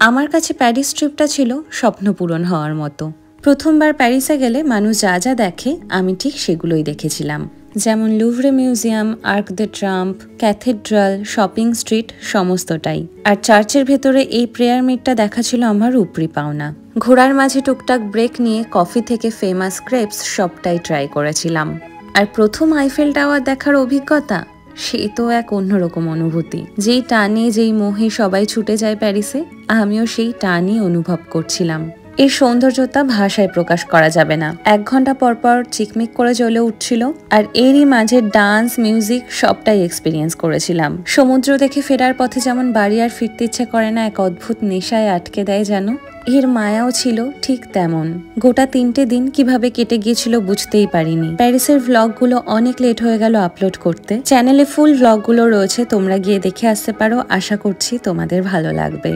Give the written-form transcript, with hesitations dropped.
আমার কাছে প্যারিস ট্রিপটা ছিল স্বপ্ন পূরণ হওয়ার মতো। প্রথমবার প্যারিসে গেলে মানুষ যা যা দেখে আমি ঠিক সেগুলোই দেখেছিলাম, যেমন Louvre museum, Arc de Triomphe, cathedral, shopping street, সমস্তটাই। আর চার্চের ভেতরে এই প্রেয়ার মিটটা দেখা ছিল আমার উপরি পাওনা। ঘোড়ার মাঝে টুকটাক ব্রেক নিয়ে কফি থেকে ফেমাস ক্রেপস সবটাই ট্রাই করেছিলাম। আর প্রথম আইফেল টাওয়ার দেখার অভিজ্ঞতা, সে তো এক অন্যরকম অনুভূতি। যেই টানে যেই মোহে সবাই ছুটে যায় প্যারিসে, আমিও সেই টানই অনুভব করছিলাম। এর সৌন্দর্যতা ভাষায় প্রকাশ করা যাবে না। 1 ঘন্টা পর পর চিকমিক করে জ্বলে উঠছিল, আর এরই মাঝে ডান্স, মিউজিক সবটাই এক্সপিরিয়েন্স করেছিলাম। সমুদ্র দেখে ফেরার পথে যেমন বাড়ি আর ফিরতে ইচ্ছে করে না, এক অদ্ভুত নেশায় আটকে দেয় যেন, এর মায়াও ছিল ঠিক তেমন। গোটা 3টে দিন কিভাবে কেটে গিয়েছিল বুঝতেই পারিনি। প্যারিসের ভ্লগগুলো অনেক লেট হয়ে গেল আপলোড করতে। চ্যানেলে ফুল ভ্লগগুলো রয়েছে, তোমরা গিয়ে দেখে আসতে পারো। আশা করছি তোমাদের ভালো লাগবে।